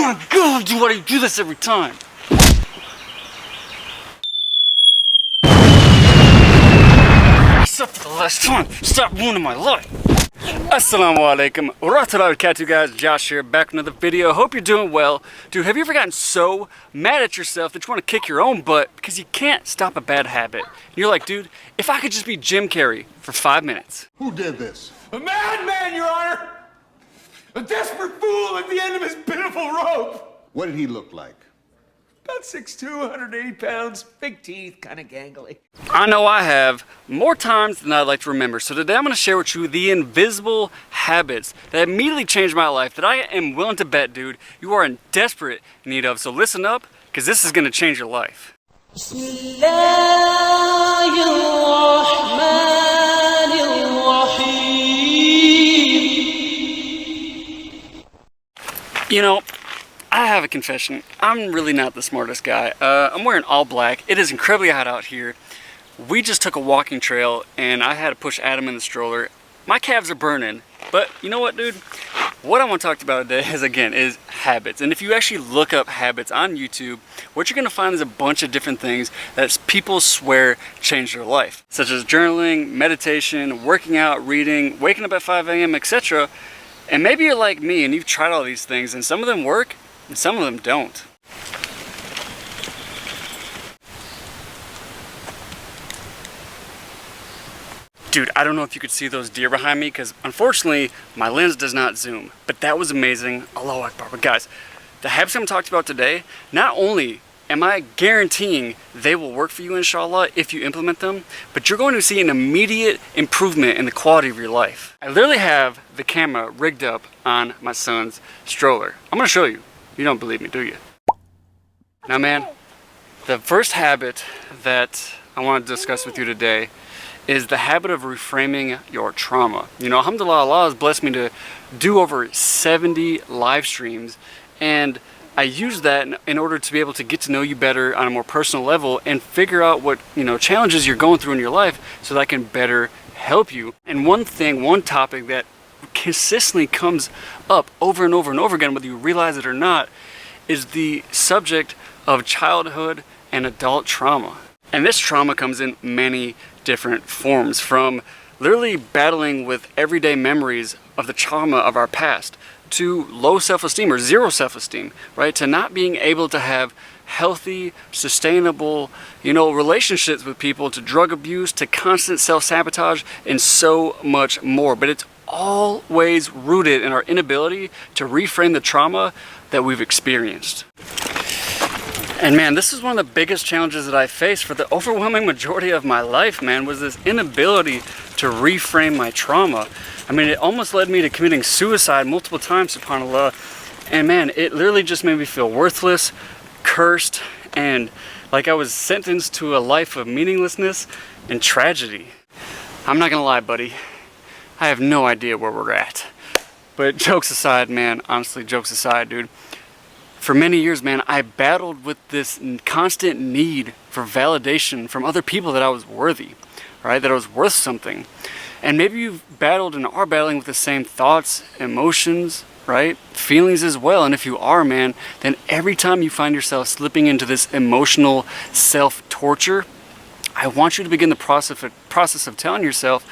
Oh my god, dude, why do you do this every time? Except for the last time, stop ruining my life. As-Salaamu Alaykum Wa Rahmatullahi, guys. Josh here, back with another video. Hope you're doing well. Dude, have you ever gotten so mad at yourself that you want to kick your own butt because you can't stop a bad habit? And you're like, dude, if I could just be Jim Carrey for 5 minutes. Who did this? A madman, Your Honor! A desperate fool at the end of his pitiful rope! What did he look like? About 6'2", 180 pounds, big teeth, kind of gangly. I know I have more times than I'd like to remember. So today I'm going to share with you the invisible habits that immediately changed my life that I am willing to bet, dude, you are in desperate need of. So listen up, because this is going to change your life. You know, I have a confession. I'm really not the smartest guy. I'm wearing all black. It is incredibly hot out here. We just took a walking trail and I had to push Adam in the stroller. My calves are burning, but you know what, dude? What I want to talk about today is habits. And if you actually look up habits on YouTube, what you're gonna find is a bunch of different things that people swear change their life, such as journaling, meditation, working out, reading, waking up at 5 a.m., etc. And maybe you're like me and you've tried all these things and some of them work and some of them don't. Dude, I don't know if you could see those deer behind me because unfortunately my lens does not zoom, but that was amazing. Allahu Akbar. But guys, the habits I'm talking about today, not only am I guaranteeing they will work for you, inshallah, if you implement them, but you're going to see an immediate improvement in the quality of your life. I literally have the camera rigged up on my son's stroller. I'm gonna show you. You don't believe me, do you? Now, man, the first habit that I want to discuss with you today is the habit of reframing your trauma. You know, Alhamdulillah, Allah has blessed me to do over 70 live streams, and I use that in order to be able to get to know you better on a more personal level and figure out what, you know, challenges you're going through in your life so that I can better help you. And one topic that consistently comes up over and over and over again, whether you realize it or not, is the subject of childhood and adult trauma. And this trauma comes in many different forms, from literally battling with everyday memories of the trauma of our past, to low self-esteem or zero self-esteem, right? To not being able to have healthy, sustainable, you know, relationships with people, to drug abuse, to constant self-sabotage, and so much more. But it's always rooted in our inability to reframe the trauma that we've experienced. And man, this is one of the biggest challenges that I faced for the overwhelming majority of my life, man, was this inability to reframe my trauma. I mean, it almost led me to committing suicide multiple times, subhanAllah. And man, it literally just made me feel worthless, cursed, and like I was sentenced to a life of meaninglessness and tragedy. I'm not gonna lie, buddy. I have no idea where we're at. But jokes aside, man, honestly, jokes aside, dude. For many years, man, I battled with this constant need for validation from other people that I was worthy, right? That I was worth something. And maybe you've battled and are battling with the same thoughts, emotions, right? Feelings as well. And if you are, man, then every time you find yourself slipping into this emotional self-torture, I want you to begin the process of telling yourself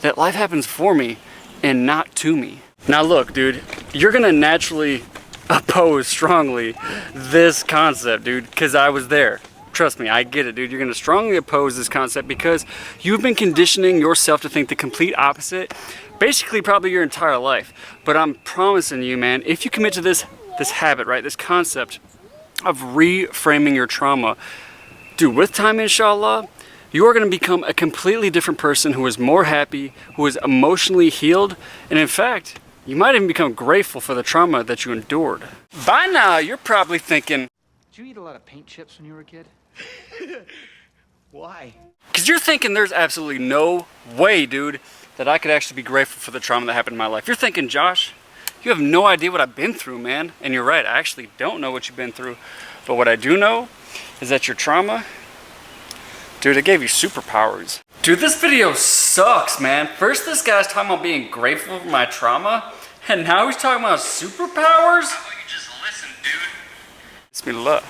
that life happens for me and not to me. Now look, dude, you're gonna naturally oppose strongly this concept, dude, because I was there. Trust me, I get it, dude. You're gonna strongly oppose this concept because you've been conditioning yourself to think the complete opposite basically probably your entire life. But I'm promising you, man, if you commit to this habit, right, this concept of reframing your trauma, dude, with time, inshallah, you are going to become a completely different person who is more happy, who is emotionally healed, and in fact, you might even become grateful for the trauma that you endured. By now, you're probably thinking, did you eat a lot of paint chips when you were a kid? Why? because you're thinking there's absolutely no way, dude, that I could actually be grateful for the trauma that happened in my life. You're thinking, Josh, you have no idea what I've been through, man. And you're right, I actually don't know what you've been through. But what I do know is that your trauma, dude, it gave you superpowers. Dude, this video sucks, man. First, this guy's talking about being grateful for my trauma, and now he's talking about superpowers? How about you just listen, dude? Bismillah.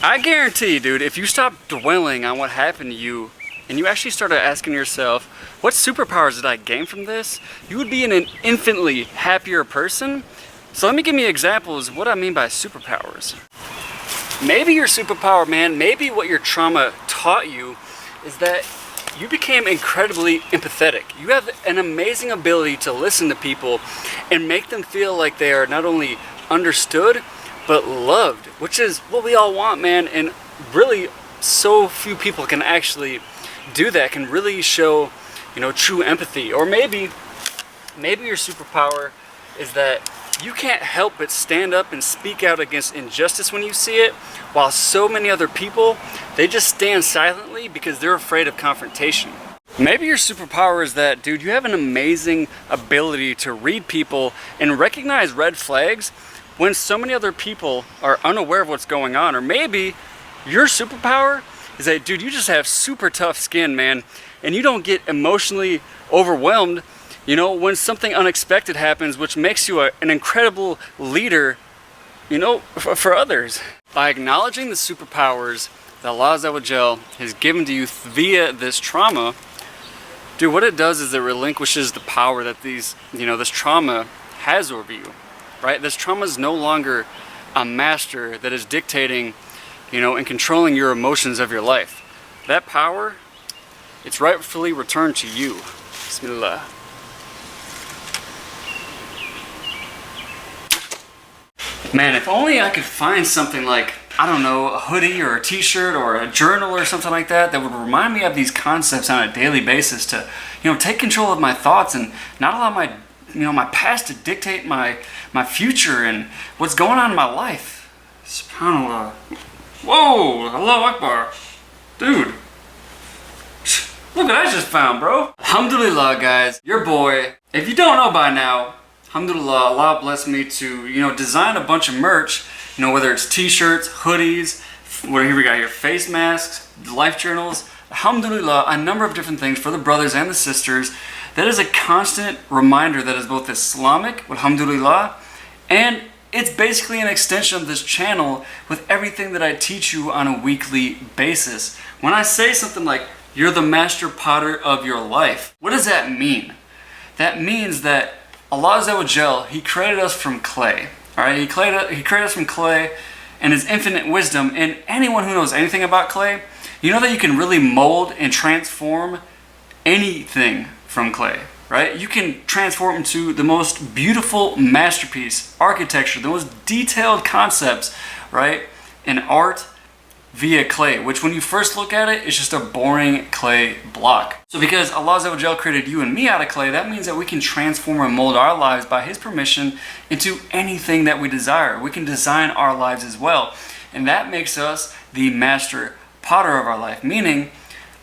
I guarantee, dude, if you stop dwelling on what happened to you and you actually started asking yourself, what superpowers did I gain from this? You would be an infinitely happier person. So let me give you examples of what I mean by superpowers. Maybe your superpower, man, maybe what your trauma taught you is that you became incredibly empathetic. You have an amazing ability to listen to people and make them feel like they are not only understood, but loved, which is what we all want, man. And really, so few people can actually do that, can really show, you know, true empathy. Or maybe your superpower is that you can't help but stand up and speak out against injustice when you see it, while so many other people, they just stand silently because they're afraid of confrontation. Maybe your superpower is that, dude, you have an amazing ability to read people and recognize red flags when so many other people are unaware of what's going on. Or maybe your superpower is that, dude, you just have super tough skin, man, and you don't get emotionally overwhelmed, you know, when something unexpected happens, which makes you an incredible leader, you know, for others. By acknowledging the superpowers that Allah Azza wa Jal has given to you via this trauma, dude, what it does is it relinquishes the power that this trauma has over you. Right? This trauma is no longer a master that is dictating, you know, and controlling your emotions of your life. That power, it's rightfully returned to you. Bismillah. Man, if only I could find something like, I don't know, a hoodie or a t-shirt or a journal or something like that would remind me of these concepts on a daily basis to, you know, take control of my thoughts and not allow my past to dictate my future and what's going on in my life. SubhanAllah. Whoa, Allahu Akbar. Dude. Look what I just found, bro. Alhamdulillah, guys. Your boy. If you don't know by now, Alhamdulillah, Allah blessed me to, you know, design a bunch of merch. You know, whether it's t-shirts, hoodies, what here we got here, face masks, life journals. Alhamdulillah, a number of different things for the brothers and the sisters. That is a constant reminder that is both Islamic, alhamdulillah, and it's basically an extension of this channel with everything that I teach you on a weekly basis. When I say something like, you're the master potter of your life, what does that mean? That means that Allah Azza wa Jal, He created us from clay. Alright, He created us from clay and His infinite wisdom, and anyone who knows anything about clay, you know that you can really mold and transform anything from clay, right? You can transform into the most beautiful masterpiece, architecture, the most detailed concepts, right, in art via clay, which when you first look at it, it's just a boring clay block. So because Allah Azza wa Jal created you and me out of clay, that means that we can transform and mold our lives by His permission into anything that we desire. We can design our lives as well. And that makes us the master potter of our life, meaning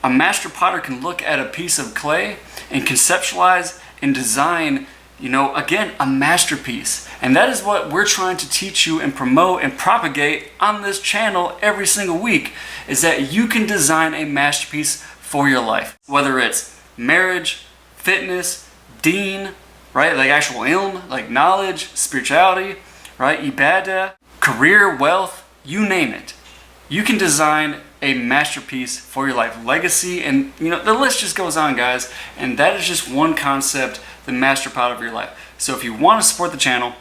a master potter can look at a piece of clay and conceptualize and design, you know, again, a masterpiece. And that is what we're trying to teach you and promote and propagate on this channel every single week, is that you can design a masterpiece for your life. Whether it's marriage, fitness, deen, right, like actual ilm, like knowledge, spirituality, right, ibadah, career, wealth, you name it. You can design a masterpiece for your life, legacy, and you know, the list just goes on, guys. And that is just one concept, the master power of your life. So if you want to support the channel,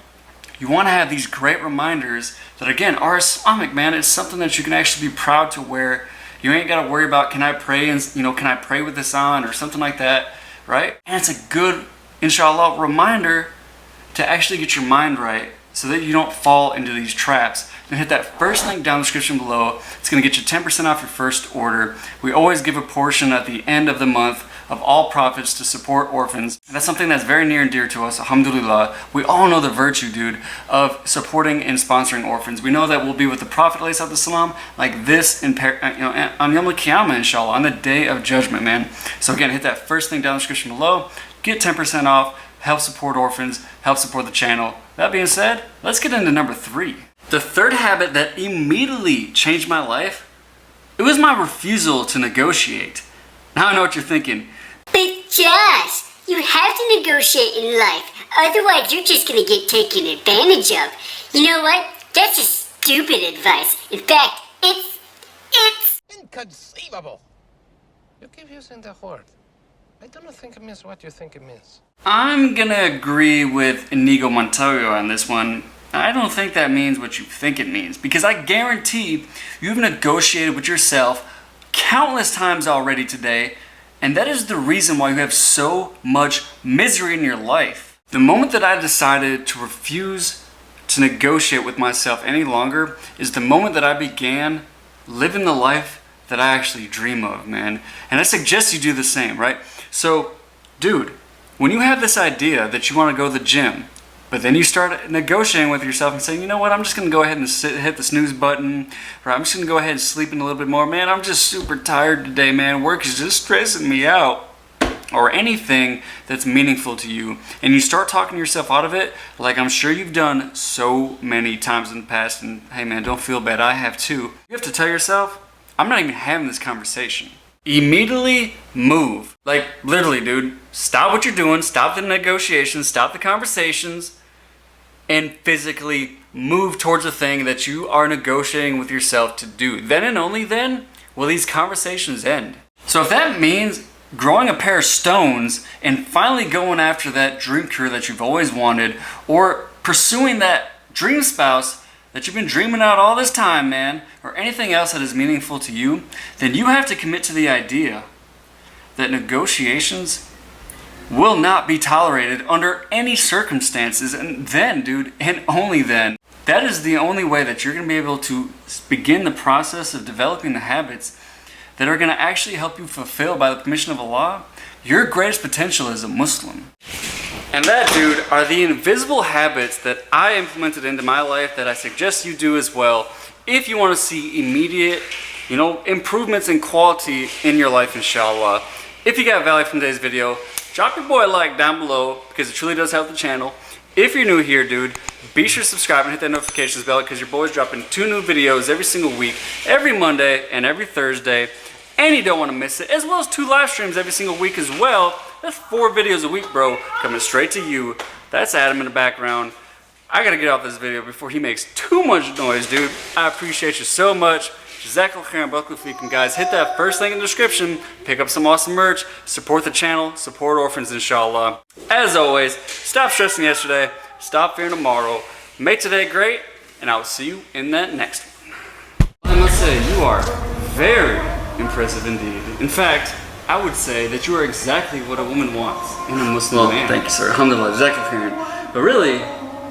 you want to have these great reminders that, again, are Islamic, man. It's something that you can actually be proud to wear. You ain't got to worry about, can I pray, and you know, can I pray with this on or something like that, right? And it's a good, inshallah, reminder to actually get your mind right so that you don't fall into these traps. Then hit that first link down in the description below. It's going to get you 10% off your first order. We always give a portion at the end of the month of all profits to support orphans. And that's something that's very near and dear to us, alhamdulillah. We all know the virtue, dude, of supporting and sponsoring orphans. We know that we'll be with the Prophet ﷺ like this on Yom Al-Qiyamah, inshallah, on the Day of Judgment, man. So again, hit that first link down in the description below. Get 10% off, help support orphans, help support the channel. That being said, let's get into number 3. The third habit that immediately changed my life, it was my refusal to negotiate. Now I know what you're thinking. But Josh, you have to negotiate in life. Otherwise, you're just gonna get taken advantage of. You know what? That's just stupid advice. In fact, it's inconceivable. You keep using the word. I don't think it means what you think it means. I'm gonna agree with Inigo Montoya on this one. I don't think that means what you think it means, because I guarantee you've negotiated with yourself countless times already today, and that is the reason why you have so much misery in your life. The moment that I decided to refuse to negotiate with myself any longer is the moment that I began living the life that I actually dream of, man. And I suggest you do the same, right? So, dude, when you have this idea that you want to go to the gym, but then you start negotiating with yourself and saying, you know what, I'm just going to go ahead and hit the snooze button, or I'm just going to go ahead and sleep in a little bit more. Man, I'm just super tired today, man. Work is just stressing me out. Or anything that's meaningful to you. And you start talking yourself out of it, like I'm sure you've done so many times in the past. And hey man, don't feel bad, I have too. You have to tell yourself, I'm not even having this conversation. Immediately move. Like literally, dude, stop what you're doing, stop the negotiations, stop the conversations, and physically move towards the thing that you are negotiating with yourself to do. Then and only then will these conversations end. So if that means growing a pair of stones and finally going after that dream career that you've always wanted, or pursuing that dream spouse that you've been dreaming out all this time, man, or anything else that is meaningful to you, then you have to commit to the idea that negotiations will not be tolerated under any circumstances. And then, dude, and only then, that is the only way that you're going to be able to begin the process of developing the habits that are going to actually help you fulfill, by the permission of Allah, your greatest potential as a Muslim. And that, dude, are the invisible habits that I implemented into my life that I suggest you do as well if you want to see immediate, improvements in quality in your life, inshallah. If you got value from today's video, drop your boy a like down below because it truly does help the channel. If you're new here, dude, be sure to subscribe and hit that notifications bell because your boy's dropping 2 new videos every single week, every Monday and every Thursday. And you don't want to miss it, as well as 2 live streams every single week as well. That's 4 videos a week, bro, coming straight to you. That's Adam in the background. I gotta get off this video before he makes too much noise, dude. I appreciate you so much. Jazakallah khairan, barakallahu feekum, guys. Hit that first link in the description. Pick up some awesome merch. Support the channel. Support orphans, inshallah. As always, stop stressing yesterday. Stop fearing tomorrow. Make today great, and I will see you in that next one. I must say, you are very impressive indeed. In fact, I would say that you are exactly what a woman wants in a Muslim man. Thank you, sir. Alhamdulillah, Jazakallah khairan. But really,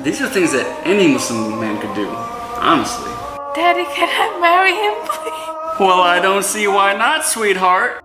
these are things that any Muslim man could do, honestly. Daddy, can I marry him, please? Well, I don't see why not, sweetheart.